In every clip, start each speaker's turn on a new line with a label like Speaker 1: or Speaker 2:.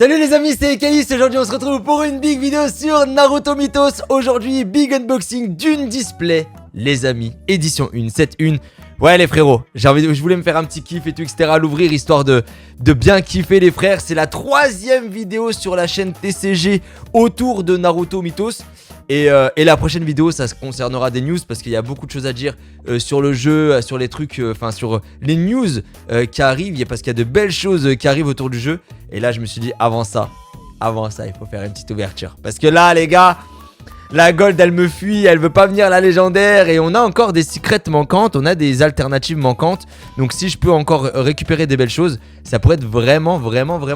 Speaker 1: Salut les amis, c'est Ekaïs. Aujourd'hui on se retrouve pour une big vidéo sur Naruto Mythos. Aujourd'hui, big unboxing d'une display, les amis, édition 1, 7-1. Ouais les frérots, je voulais me faire un petit kiff et tout, etc. à l'ouvrir, histoire de bien kiffer les frères. C'est la 3e vidéo sur la chaîne TCG autour de Naruto Mythos. Et la prochaine vidéo, ça se concernera des news parce qu'il y a beaucoup de choses à dire sur le jeu, sur les trucs, enfin sur les news qui arrivent, parce qu'il y a de belles choses qui arrivent autour du jeu. Et là, je me suis dit, avant ça, il faut faire une petite ouverture. Parce que là, les gars, la gold, elle me fuit, elle veut pas venir la légendaire. Et on a encore des secrets manquantes, on a des alternatives manquantes. Donc si je peux encore récupérer des belles choses, ça pourrait être vraiment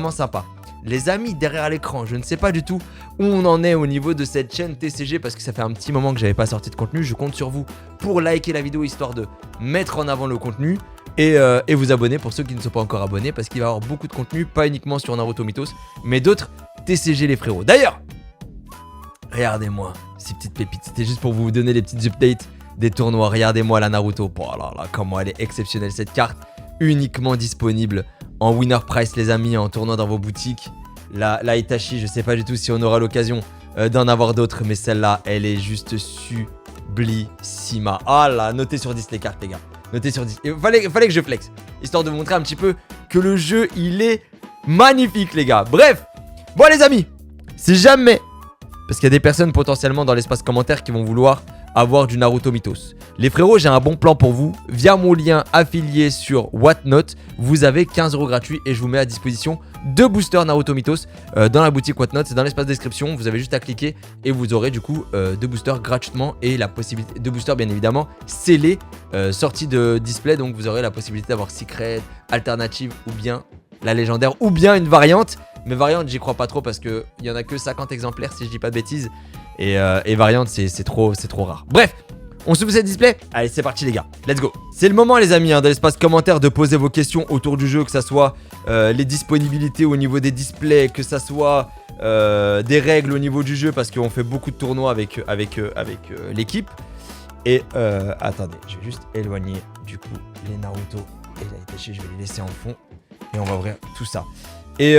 Speaker 1: sympa. Les amis derrière l'écran, je ne sais pas du tout où on en est au niveau de cette chaîne TCG parce que ça fait un petit moment que j'avais pas sorti de contenu. Je compte sur vous pour liker la vidéo histoire de mettre en avant le contenu et vous abonner pour ceux qui ne sont pas encore abonnés parce qu'il va y avoir beaucoup de contenu, pas uniquement sur Naruto Mythos, mais d'autres TCG les frérots. D'ailleurs, regardez-moi ces petites pépites, c'était juste pour vous donner les petites updates des tournois. Regardez-moi la Naruto, oh là là, comment elle est exceptionnelle cette carte, uniquement disponible en winner price les amis, en tournoi dans vos boutiques. La Itachi, je sais pas du tout si on aura l'occasion d'en avoir d'autres, mais celle-là, elle est juste sublissima. Ah là, notez sur 10 les cartes les gars, notez sur 10. Il fallait que je flex, histoire de vous montrer un petit peu que le jeu, il est magnifique les gars. Bref, bon les amis, si jamais, parce qu'il y a des personnes potentiellement dans l'espace commentaire qui vont vouloir avoir du Naruto Mythos. Les frérots, j'ai un bon plan pour vous. Via mon lien affilié sur Whatnot, vous avez 15 € gratuits et je vous mets à disposition 2 boosters Naruto Mythos dans la boutique Whatnot. C'est dans l'espace description, vous avez juste à cliquer et vous aurez du coup 2 boosters gratuitement et la possibilité, 2 boosters bien évidemment scellés, sortis de display. Donc vous aurez la possibilité d'avoir secret, alternative ou bien la légendaire ou bien une variante. Mais variante, j'y crois pas trop parce qu'il y en a que 50 exemplaires si je dis pas de bêtises. Et variante, c'est trop rare. Bref, on s'ouvre cette display. Allez, c'est parti les gars, let's go. C'est le moment les amis, dans l'espace commentaire, de poser vos questions autour du jeu, que ça soit les disponibilités au niveau des displays, que ça soit des règles au niveau du jeu, parce qu'on fait beaucoup de tournois avec l'équipe. Et attendez, je vais juste éloigner du coup les Naruto et la Itachi, je vais les laisser en fond. Et on va ouvrir tout ça. Et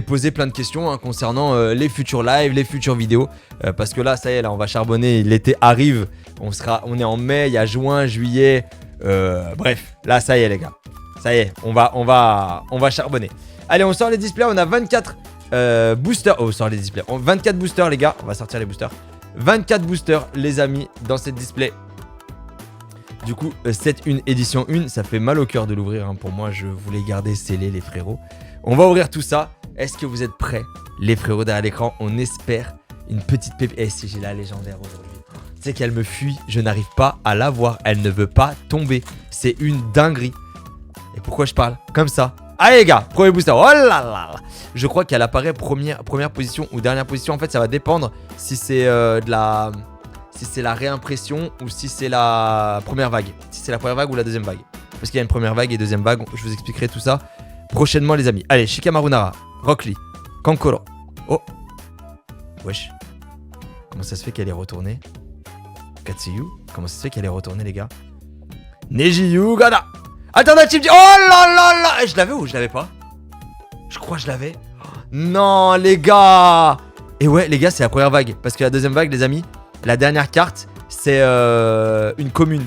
Speaker 1: poser plein de questions concernant les futurs lives, les futures vidéos, parce que là ça y est, là on va charbonner, l'été arrive, on est en mai, il y a juin, juillet, bref, là ça y est les gars, ça y est, on va charbonner. Allez, on sort les displays, on a 24 boosters, oh on sort les displays, 24 boosters les gars, on va sortir les boosters, 24 boosters les amis dans cette display. Du coup, 7-1 édition 1, ça fait mal au cœur de l'ouvrir. Pour moi, je voulais garder scellé les frérots. On va ouvrir tout ça. Est-ce que vous êtes prêts, les frérots derrière l'écran? On espère une petite pépite. Et si j'ai la légendaire aujourd'hui, c'est qu'elle me fuit. Je n'arrive pas à la voir. Elle ne veut pas tomber. C'est une dinguerie. Et pourquoi je parle comme ça? Allez les gars, premier booster. Oh là là là. Je crois qu'elle apparaît première position ou dernière position. En fait, ça va dépendre si c'est si c'est la réimpression ou si c'est la première vague. Si c'est la première vague ou la deuxième vague. Parce qu'il y a une première vague et deuxième vague. Je vous expliquerai tout ça prochainement les amis. Allez, Shikamaru Nara, Rock Lee, Kankuro. Oh. Wesh. Comment ça se fait qu'elle est retournée? Katsuyu. Comment ça se fait qu'elle est retournée les gars? Neji Gada. Alternative. Oh là là là. Je l'avais ou je l'avais pas? Je crois que je l'avais. Non les gars. Et ouais les gars, c'est la première vague. Parce que la deuxième vague les amis, la dernière carte, c'est une commune.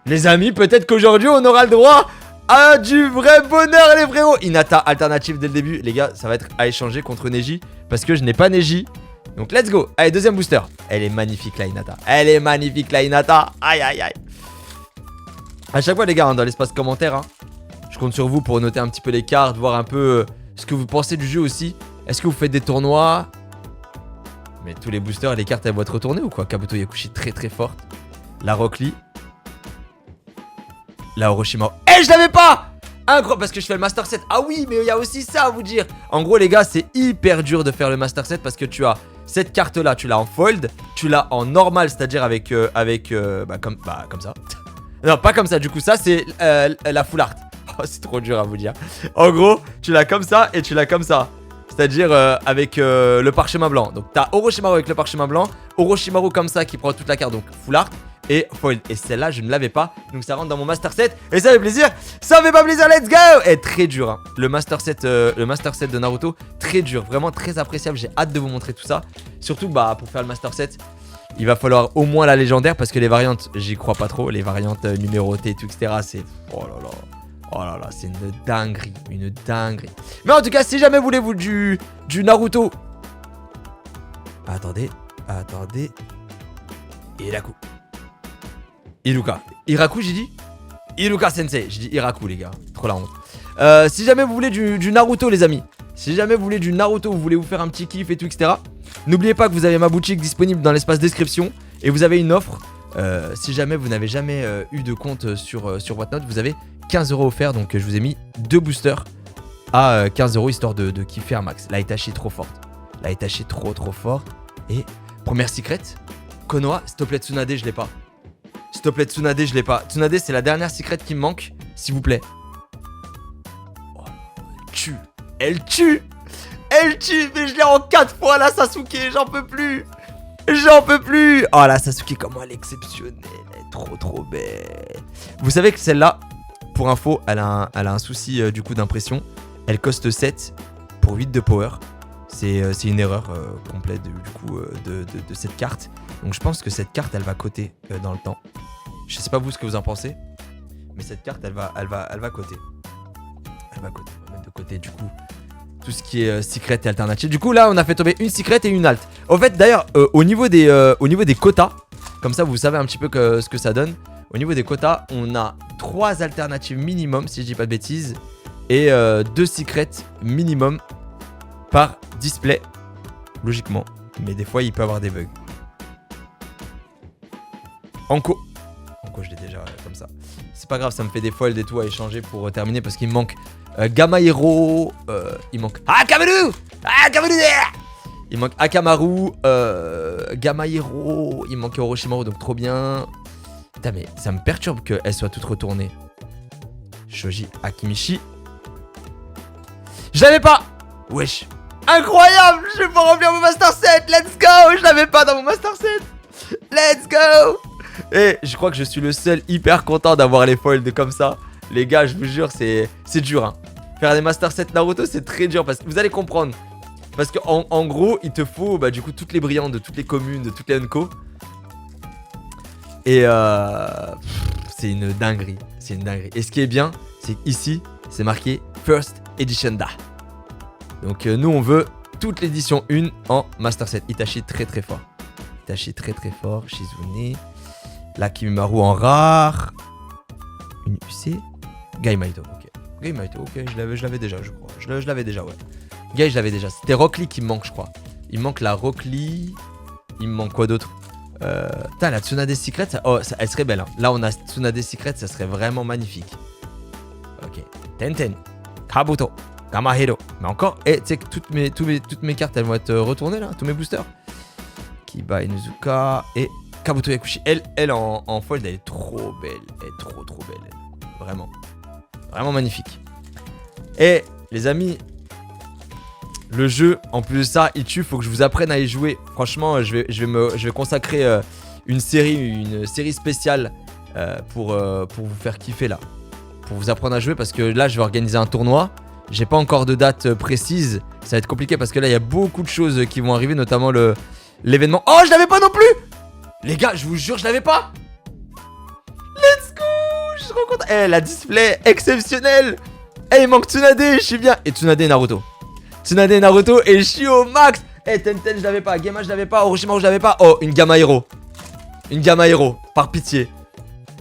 Speaker 1: Les amis, peut-être qu'aujourd'hui, on aura le droit à du vrai bonheur, les frérots. Hinata, alternative dès le début. Les gars, ça va être à échanger contre Neji. Parce que je n'ai pas Neji. Donc, let's go. Allez, deuxième booster. Elle est magnifique, la Hinata. Elle est magnifique, la Hinata. Aïe, aïe, aïe. À chaque fois, les gars, dans l'espace commentaire, je compte sur vous pour noter un petit peu les cartes, voir un peu ce que vous pensez du jeu aussi. Est-ce que vous faites des tournois? Mais tous les boosters, les cartes elles vont être retournées ou quoi? Kabuto Yakushi très forte. La Rock Lee. La Orochimaru. Eh, je l'avais pas! Incroyable, parce que je fais le Master Set. Ah oui, mais il y a aussi ça à vous dire. En gros, les gars, c'est hyper dur de faire le Master Set parce que tu as cette carte là, tu l'as en fold, tu l'as en normal, c'est-à-dire comme ça. Non, pas comme ça, du coup, ça c'est la full art. Oh, c'est trop dur à vous dire. En gros, tu l'as comme ça et tu l'as comme ça. C'est-à-dire avec le parchemin blanc. Donc t'as Orochimaru avec le parchemin blanc, Orochimaru comme ça qui prend toute la carte, donc full art. et foil. Et celle-là, je ne l'avais pas. Donc ça rentre dans mon master set. Et ça fait plaisir. Ça fait pas plaisir, let's go. Et très dur, hein. Le master set de Naruto, très dur. Vraiment très appréciable. J'ai hâte de vous montrer tout ça. Surtout bah, pour faire le master set, il va falloir au moins la légendaire. Parce que les variantes, j'y crois pas trop. Les variantes numérotées et tout, etc. C'est... Oh là là. Oh là là, c'est une dinguerie. Une dinguerie. Mais en tout cas, si jamais vous voulez du Naruto... Attendez. Iraku. Iruka. Iraku, j'ai dit Iruka Sensei. J'ai dit Iraku, les gars. Trop la honte. Si jamais vous voulez du Naruto, les amis. Si jamais vous voulez du Naruto, vous voulez vous faire un petit kiff et tout, etc. N'oubliez pas que vous avez ma boutique disponible dans l'espace description. Et vous avez une offre. Si jamais vous n'avez jamais eu de compte sur Whatnot, vous avez 15 € offerts. Donc je vous ai mis 2 boosters à 15 € histoire de kiffer un max. La Itachi est trop forte. La Itachi est trop fort. Et première secret, Konoha, s'il te plaît Tsunade, je l'ai pas. S'il te plaît Tsunade, je l'ai pas. Tsunade, c'est la dernière secret qui me manque, s'il vous plaît. Oh, elle tue, mais je l'ai en 4 fois la Sasuke, j'en peux plus. Oh la Sasuke, comment elle est exceptionnelle, elle est trop belle. Vous savez que celle-là, pour info, elle a un souci du coup d'impression. Elle coste 7 pour 8 de power. C'est une erreur complète de cette carte. Donc je pense que cette carte, elle va coter dans le temps. Je sais pas vous ce que vous en pensez, mais cette carte, elle va coter. Elle va coter. On va mettre de côté du coup tout ce qui est secret et alternative. Du coup là, on a fait tomber une secret et une alt. Au fait, d'ailleurs, au niveau des quotas, comme ça vous savez un petit peu ce que ça donne. Au niveau des quotas, on a 3 alternatives minimum, si je dis pas de bêtises, et 2 secrets minimum par display, logiquement. Mais des fois, il peut avoir des bugs. Anko, je l'ai déjà comme ça. C'est pas grave, ça me fait des foils et tout à échanger pour terminer parce qu'il me manque Gamma Hero. Il manque Akamaru. Il manque Akamaru, Gamma Hero. Il manque Orochimaru, donc trop bien. Putain, mais ça me perturbe qu'elle soit toute retournée. Shoji Akimishi. Je l'avais pas. Wesh. Incroyable, je vais pouvoir remplir mon master set. Let's go. Je l'avais pas dans mon master set. Let's go. Et je crois que je suis le seul hyper content d'avoir les foils comme ça. Les gars, je vous jure, c'est dur, hein. Faire des master set Naruto, c'est très dur parce que vous allez comprendre. Parce qu'en gros, il te faut bah, du coup toutes les brillantes de toutes les communes, de toutes les Unco. Et c'est une dinguerie. C'est une dinguerie. Et ce qui est bien, c'est qu'ici, c'est marqué First Edition Da. Donc nous, on veut toute l'édition 1 en master set. Itachi très fort. Itachi très fort. Shizune. La Kimimaru en rare. Une UC. Gaimaito, ok. Gaimaito, ok, je l'avais déjà, je crois. Je l'avais déjà, ouais. Gai, je l'avais déjà. C'était Rock Lee qui me manque, je crois. Il me manque la Rock Lee. Il me manque quoi d'autre? Putain, la Tsunade Secret, elle serait belle. Hein. Là, on a Tsunade Secret, ça serait vraiment magnifique. Ok. Tenten. Kabuto. Gamma Hero. Mais encore, tu sais que toutes mes cartes, elles vont être retournées, là. Tous mes boosters. Kiba Inuzuka et Kabuto Yakushi. Elle en fold, elle est trop belle. Elle est trop belle. Elle. Vraiment. Vraiment magnifique. Et les amis, le jeu, en plus de ça, il tue. Faut que je vous apprenne à y jouer. Franchement, je vais consacrer une série spéciale pour vous faire kiffer là. Pour vous apprendre à jouer parce que là, je vais organiser un tournoi. J'ai pas encore de date précise. Ça va être compliqué parce que là, il y a beaucoup de choses qui vont arriver, notamment l'événement. Oh, je l'avais pas non plus! Les gars, je vous jure, je l'avais pas! Let's go! Je suis trop content. La display exceptionnelle! Il manque Tsunade, je suis bien. Et Tsunade et Naruto. Tsunade et Naruto et je suis au max! Tenten, je l'avais pas. Gema, je l'avais pas. Orochimaru, je l'avais pas. Oh, une Gamma Hero. Une Gamma Hero, par pitié.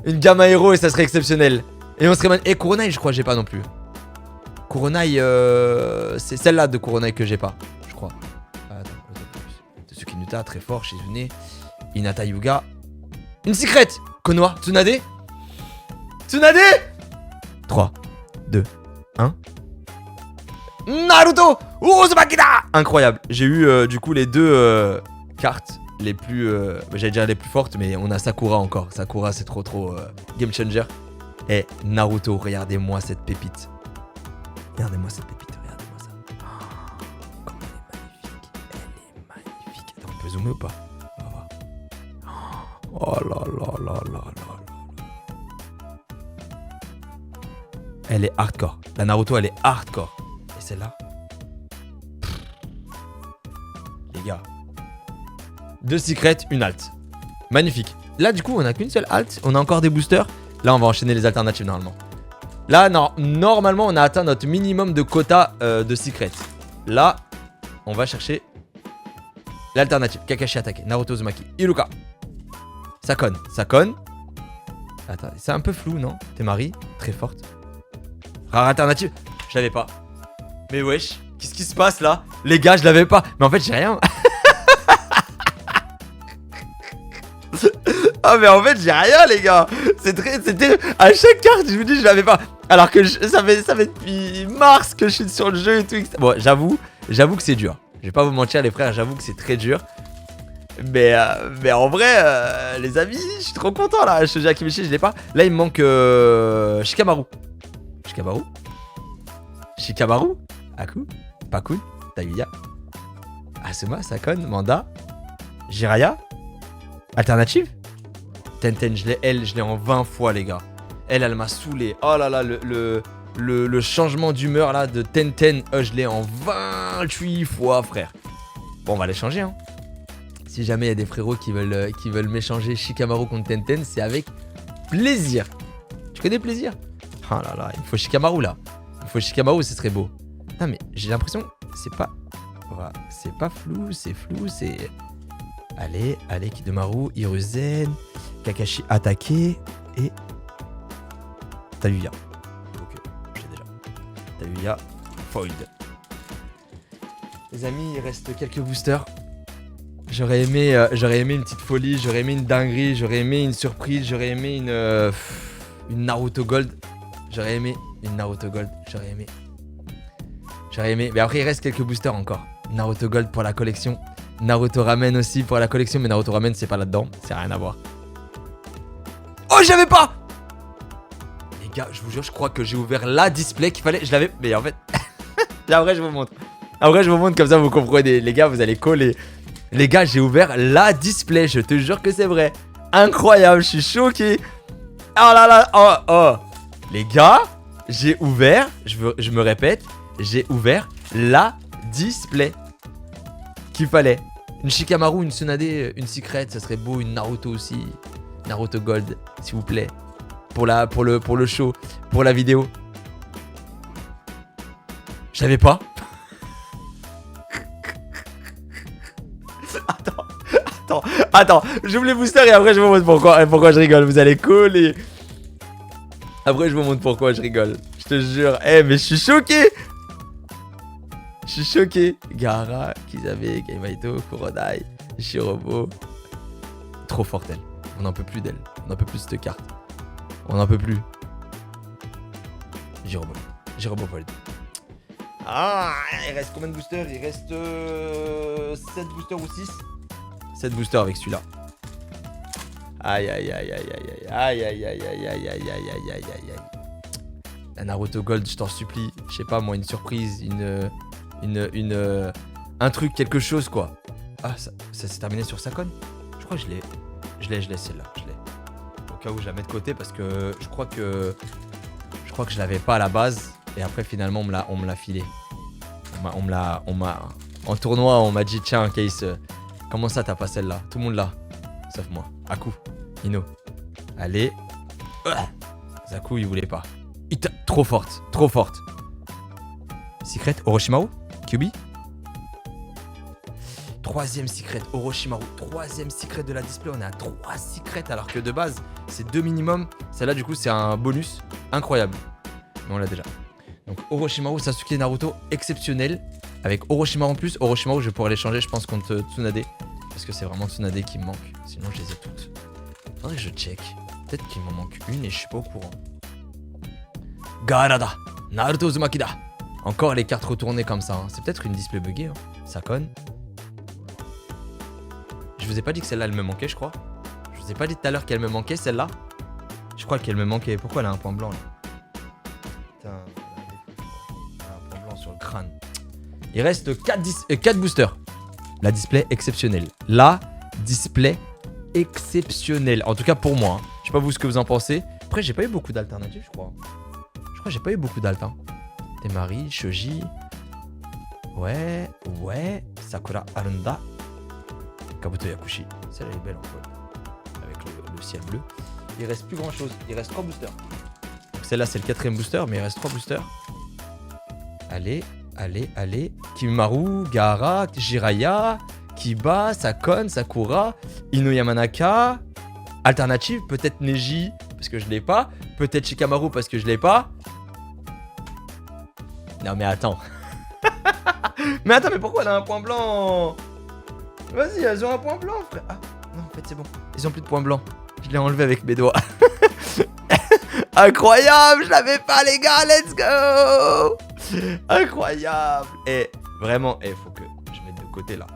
Speaker 1: Une Gamma Hero et ça serait exceptionnel. Et on serait et Kuronai, je crois que j'ai pas non plus. Kuronai, c'est celle-là de Kuronai que j'ai pas, je crois. Attends, Tetsuki Nuta, très fort. Shizune, Hinata Yuga. Une secret. Konoha, Tsunade. Tsunade. 3, 2, 1. Naruto Uzumaki-da. Incroyable. J'ai eu du coup les deux cartes les plus... j'allais dire les plus fortes, mais on a Sakura encore. Sakura, c'est trop game changer. Et Naruto, regardez-moi cette pépite. Regardez-moi cette pépite, regardez-moi ça. Oh, comment elle est magnifique. Elle est magnifique. Attends, on peut zoomer ou pas? On va voir. Oh Oh là là là là là. Elle est hardcore. La Naruto, elle est hardcore. Et celle-là. Les gars. 2 secrets, une alt. Magnifique. Là, du coup, on a qu'une seule alt. On a encore des boosters. Là, on va enchaîner les alternatives normalement. Là, non, normalement, on a atteint notre minimum de quota de secrets. Là, on va chercher l'alternative. Kakashi attaqué. Naruto Uzumaki. Iruka. Sakon. Sakon. Attends, c'est un peu flou, non? Temari. Très forte. Rare alternative. Je l'avais pas. Mais wesh. Qu'est-ce qui se passe là? Les gars, je l'avais pas. Mais en fait, j'ai rien. Ah mais en fait j'ai rien les gars. C'était à chaque carte je vous dis je l'avais pas. Alors que ça fait depuis mars que je suis sur le jeu et tout. Bon j'avoue que c'est dur. Je vais pas vous mentir les frères, j'avoue que c'est très dur. Mais en vrai les amis, je suis trop content là. Je te dis à Kimichi, je l'ai pas. Là il me manque Shikamaru. Shikamaru Aku Pakun Tayuya Asuma Sakon Manda Jiraiya Alternative Tenten, je l'ai en 20 fois, les gars. Elle m'a saoulé. Oh là là, le changement d'humeur, là, de Tenten, je l'ai en 28 fois, frère. Bon, on va les changer, hein. Si jamais il y a des frérots qui veulent m'échanger Shikamaru contre Tenten, c'est avec plaisir. Tu connais plaisir? Oh là là, il me faut Shikamaru, là. Il me faut Shikamaru, ce serait beau. Non, mais j'ai l'impression que c'est pas... Voilà, c'est pas flou, c'est... Allez, Kidomaru, Hiruzen, Kakashi attaqué et Tayuya. Ok, j'ai déjà. Tayuya, Fold. Les amis, il reste quelques boosters. J'aurais aimé une petite folie, j'aurais aimé une dinguerie, j'aurais aimé une surprise, j'aurais aimé une Naruto Gold. J'aurais aimé une Naruto Gold, j'aurais aimé. Mais après, il reste quelques boosters encore. Naruto Gold pour la collection. Naruto Ramen aussi pour la collection, mais Naruto Ramen c'est pas là-dedans, c'est rien à voir. Oh j'avais pas. Les gars, je vous jure, je crois que j'ai ouvert la display qu'il fallait, je l'avais, mais en fait, après je vous montre. Après je vous montre comme ça vous comprenez, les gars vous allez coller. Les gars j'ai ouvert la display, je te jure que c'est vrai. Incroyable, je suis choqué. Oh là là, oh. Les gars, j'ai ouvert, je me répète, j'ai ouvert la display qu'il fallait. Une Shikamaru, une Tsunade, une Secret, ça serait beau. Une Naruto aussi. Naruto Gold, s'il vous plaît. Pour le show, pour la vidéo. Je savais pas. Attends. J'ouvre les boosters et après je vous montre pourquoi je rigole. Vous allez coller. Après je vous montre pourquoi je rigole. Je te jure. Mais je suis choqué. Gaara, Kizabe, Kaimaito, Kurodai, Shirobo. Trop forte elle. On n'en peut plus d'elle. On n'en peut plus de cette carte. On n'en peut plus. Jirobo Fold. Ah, il reste combien de boosters? Il reste 7 boosters ou 6? 7 boosters avec celui-là. Aïe. La Naruto Gold, je t'en supplie. Je sais pas moi, une surprise, un truc, quelque chose quoi. Ah, ça s'est terminé sur Sakon. Je crois que je l'ai celle-là. Je l'ai. Au cas où je la mets de côté parce que je crois que je l'avais pas à la base. Et après finalement on me l'a filé. En tournoi on m'a dit tiens Case, comment ça t'as pas celle-là? Tout le monde l'a. Sauf moi. Aku. Ino. Allez. Zaku il voulait pas. Trop forte. Secret Orochimaru. Kyuubi. Troisième secret, Orochimaru. Troisième secret de la display. On est à 3 secrets alors que de base, c'est 2 minimum. Celle-là, du coup, c'est un bonus incroyable. Mais on l'a déjà. Donc, Orochimaru, Sasuke, Naruto, exceptionnel. Avec Orochimaru en plus. Orochimaru, je vais pouvoir l'échanger, je pense, contre Tsunade. Parce que c'est vraiment Tsunade qui me manque. Sinon, je les ai toutes. Faudrait que je check. Peut-être qu'il m'en manque une et je suis pas au courant. Gaarada. Naruto Uzumaki da. Encore les cartes retournées comme ça. Hein. C'est peut-être une display buggée. Hein. Sakon. Je vous ai pas dit que celle-là, elle me manquait, je crois. Je vous ai pas dit tout à l'heure qu'elle me manquait, celle-là. Je crois qu'elle me manquait. Pourquoi elle a un point blanc, là? Putain, elle a un point blanc sur le crâne. Il reste 4 boosters. La display exceptionnelle. La display exceptionnel. En tout cas pour moi. Hein. Je sais pas vous ce que vous en pensez. Après, j'ai pas eu beaucoup d'alternatives, je crois. Je crois que j'ai pas eu beaucoup d'alt. Hein. Temari, Shoji. Ouais. Sakura Arunda. Kabuto Yakushi. Celle-là est belle en fait. Avec le ciel bleu. Il reste plus grand chose. Il reste 3 boosters. Donc celle-là, c'est le 4ème booster, mais il reste 3 boosters. Allez. Kimaru, Gaara, Jiraiya, Kiba, Sakon, Sakura, Ino Yamanaka. Alternative, peut-être Neji, parce que je l'ai pas. Peut-être Shikamaru, parce que je l'ai pas. Non, mais attends. Mais pourquoi elle a un point blanc? Vas-y, elles ont un point blanc, frère. Ah, non, en fait, c'est bon. Ils ont plus de point blanc. Je l'ai enlevé avec mes doigts. Incroyable, je l'avais pas, les gars, let's go. Incroyable. Et vraiment, faut que je mette de côté, là.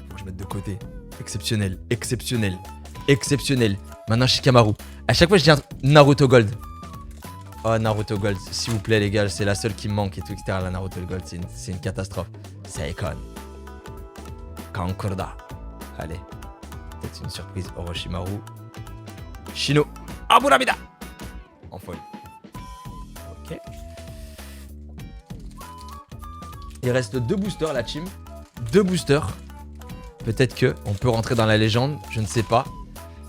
Speaker 1: Faut que je mette de côté. Exceptionnel. Maintenant, Shikamaru. À chaque fois, je dis Naruto Gold. Oh, Naruto Gold, s'il vous plaît, les gars, c'est la seule qui me manque et tout, etc. La Naruto Gold, c'est une catastrophe. Saikon. Kankurda. Allez. Peut-être une surprise. Orochimaru. Shino. Aburamida. En folie. Ok. Il reste 2 boosters, la team. 2 boosters. Peut-être que on peut rentrer dans la légende. Je ne sais pas.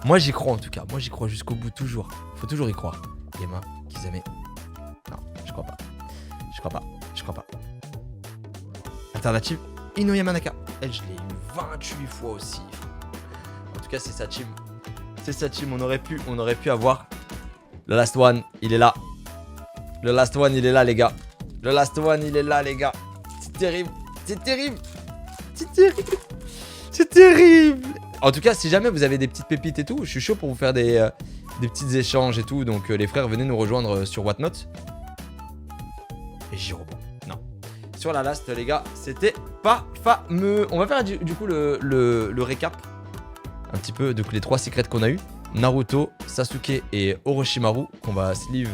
Speaker 1: Moi, j'y crois en tout cas. Moi, j'y crois jusqu'au bout, toujours. Faut toujours y croire. Yema, Kizame. Non, je crois pas. Je crois pas. Alternative, Ino Yamanaka. Elle, je l'ai eu 28 fois aussi. En tout cas, c'est sa team. On aurait pu avoir. Le last one, il est là. Les gars. C'est terrible. En tout cas, si jamais vous avez des petites pépites et tout, je suis chaud pour vous faire des petits échanges et tout. Donc, les frères, venez nous rejoindre sur Whatnot. Et Jirobo. Non. Sur la last, les gars, c'était pas fameux. On va faire du coup le récap. Un petit peu de les 3 secrets qu'on a eu. Naruto, Sasuke et Orochimaru, qu'on va sleeve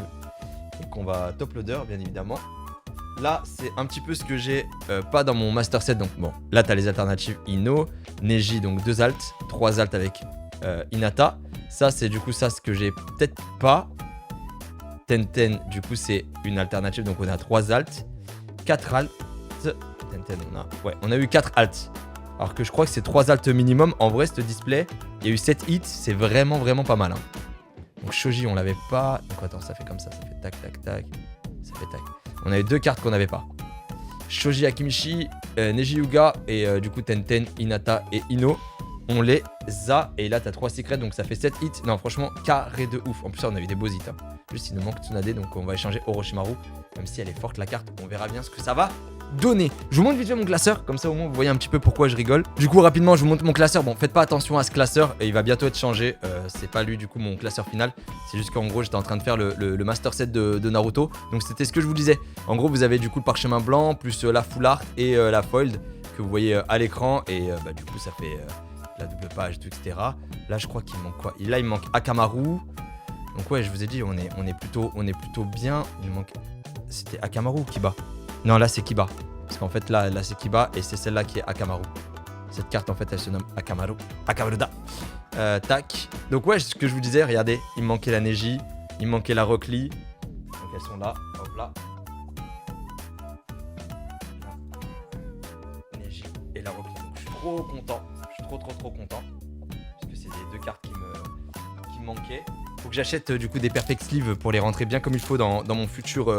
Speaker 1: et qu'on va top loader, bien évidemment. Là, c'est un petit peu ce que j'ai pas dans mon master set. Donc, bon, là, t'as les alternatives Ino, Neji, donc 2 alts, 3 alts avec Hinata. Ça, c'est du coup ça ce que j'ai peut-être pas. Tenten, du coup, c'est une alternative. Donc, on a 3 alts, 4 alts. Tenten, on a eu 4 alts. Alors que je crois que c'est 3 alts minimum. En vrai, ce display, il y a eu 7 hits. C'est vraiment pas mal. Hein. Donc, Shoji, on l'avait pas. Donc, attends, ça fait comme ça. Ça fait tac. Ça fait tac. On avait 2 cartes qu'on n'avait pas. Shoji Akimichi, Neji Yuga et du coup Tenten, Hinata et Ino. On les a. Et là, t'as 3 secrets. Donc, ça fait 7 hits. Non, franchement, carré de ouf. En plus, on a eu des beaux hits. Hein. Juste, il nous manque Tsunade. Donc, on va échanger Orochimaru. Même si elle est forte, la carte. On verra bien ce que ça va donner. Je vous montre vite fait mon classeur, comme ça au moins vous voyez un petit peu pourquoi je rigole. Du coup rapidement je vous montre mon classeur. Bon, faites pas attention à ce classeur et il va bientôt être changé. C'est pas lui du coup mon classeur final. C'est juste qu'en gros j'étais en train de faire le master set de Naruto. Donc c'était ce que je vous disais. En gros vous avez du coup le parchemin blanc plus la full art et la foiled que vous voyez à l'écran. Et du coup ça fait la double page, tout, etc. Là je crois qu'il manque quoi? Là il me manque Akamaru. Donc ouais je vous ai dit on est plutôt bien. Il manque. C'était Akamaru ou Kiba? Non, là c'est Kiba. Parce qu'en fait là c'est Kiba et c'est celle-là qui est Akamaru. Cette carte en fait elle se nomme Akamaru. Akamaruda. Tac. Donc ouais, ce que je vous disais, regardez, il me manquait la Neji, il me manquait la Rock Lee. Donc elles sont là. Hop là. Neji et la Rock Lee. Donc je suis trop content. Je suis trop content. Parce que c'est les 2 cartes qui me manquaient. Faut que j'achète du coup des perfect sleeves pour les rentrer bien comme il faut dans mon futur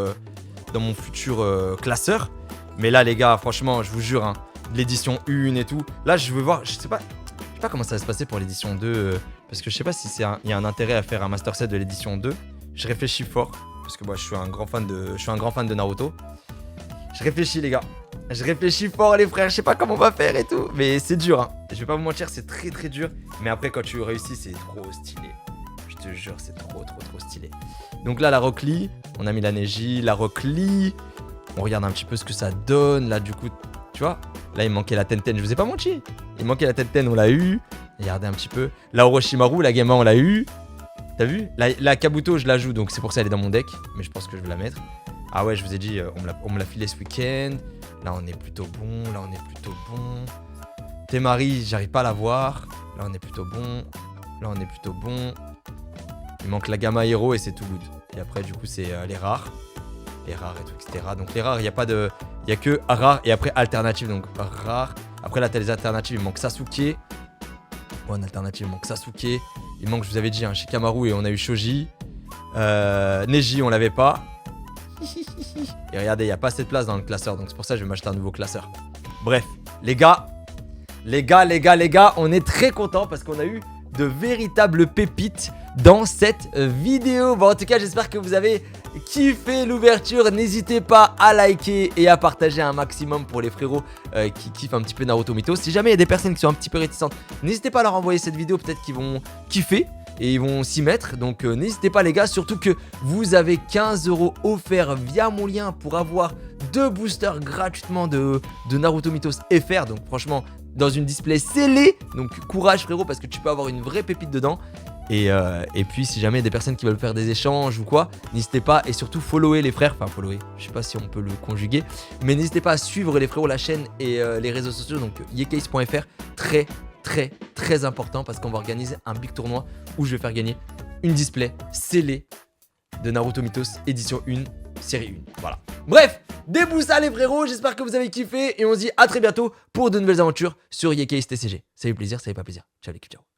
Speaker 1: classeur. Mais là les gars franchement je vous jure hein, l'édition 1 et tout, là je veux voir, je sais pas comment ça va se passer pour l'édition 2 parce que je sais pas si il y a un intérêt à faire un master set de l'édition 2. Je réfléchis fort parce que moi je suis un grand fan de Naruto. Je réfléchis les gars, je réfléchis fort les frères, je sais pas comment on va faire et tout, mais c'est dur hein. Je vais pas vous mentir, c'est très dur, mais après quand tu réussis c'est trop stylé. Je te jure, c'est trop stylé. Donc là, la Rock Lee, on a mis la Neji, la Rock Lee. On regarde un petit peu ce que ça donne. Là, du coup, tu vois, là, il manquait la Tenten. Je vous ai pas menti. Il manquait la Tenten, on l'a eu. Regardez un petit peu. La Orochimaru, la Gamma, on l'a eu. T'as vu? La Kabuto, je la joue, donc c'est pour ça qu'elle est dans mon deck. Mais je pense que je vais la mettre. Ah ouais, je vous ai dit, on me l'a filé ce week-end. Là, on est plutôt bon. Temari, j'arrive pas à la voir. Là, on est plutôt bon. Là, on est plutôt bon. Il manque la gamma héros et c'est tout good. Et après, du coup, c'est les rares. Les rares et tout, etc. Donc, les rares, il n'y a pas de... Il n'y a que rares et après alternative. Donc, rares. Après, là, t'as les alternatives. Il manque Sasuke. Ouais, en alternative, il manque Sasuke. Il manque, je vous avais dit, Shikamaru et on a eu Shoji. Neji, on l'avait pas. Et regardez, il n'y a pas assez de place dans le classeur. Donc, c'est pour ça que je vais m'acheter un nouveau classeur. Bref, les gars, on est très contents parce qu'on a eu de véritables pépites dans cette vidéo. Bon, en tout cas, j'espère que vous avez kiffé l'ouverture. N'hésitez pas à liker et à partager un maximum pour les frérots qui kiffent un petit peu Naruto Mythos. Si jamais il y a des personnes qui sont un petit peu réticentes, n'hésitez pas à leur envoyer cette vidéo. Peut-être qu'ils vont kiffer et ils vont s'y mettre. Donc n'hésitez pas les gars, surtout que vous avez 15 € offerts via mon lien pour avoir 2 boosters gratuitement de Naruto Mythos FR. Donc franchement, dans une display scellée. Donc courage frérot, parce que tu peux avoir une vraie pépite dedans. Et puis si jamais il y a des personnes qui veulent faire des échanges ou quoi, n'hésitez pas. Et surtout follower les frères, enfin follower, je sais pas si on peut le conjuguer, mais n'hésitez pas à suivre les frérots, la chaîne et les réseaux sociaux. Donc yecase.fr, très important, parce qu'on va organiser un big tournoi où je vais faire gagner une display scellée de Naruto Mythos édition 1 série 1. Voilà. Bref, des pouces les frérots, j'espère que vous avez kiffé et on se dit à très bientôt pour de nouvelles aventures sur Yecase TCG. Ça fait plaisir, ça fait pas plaisir. Ciao les ciao.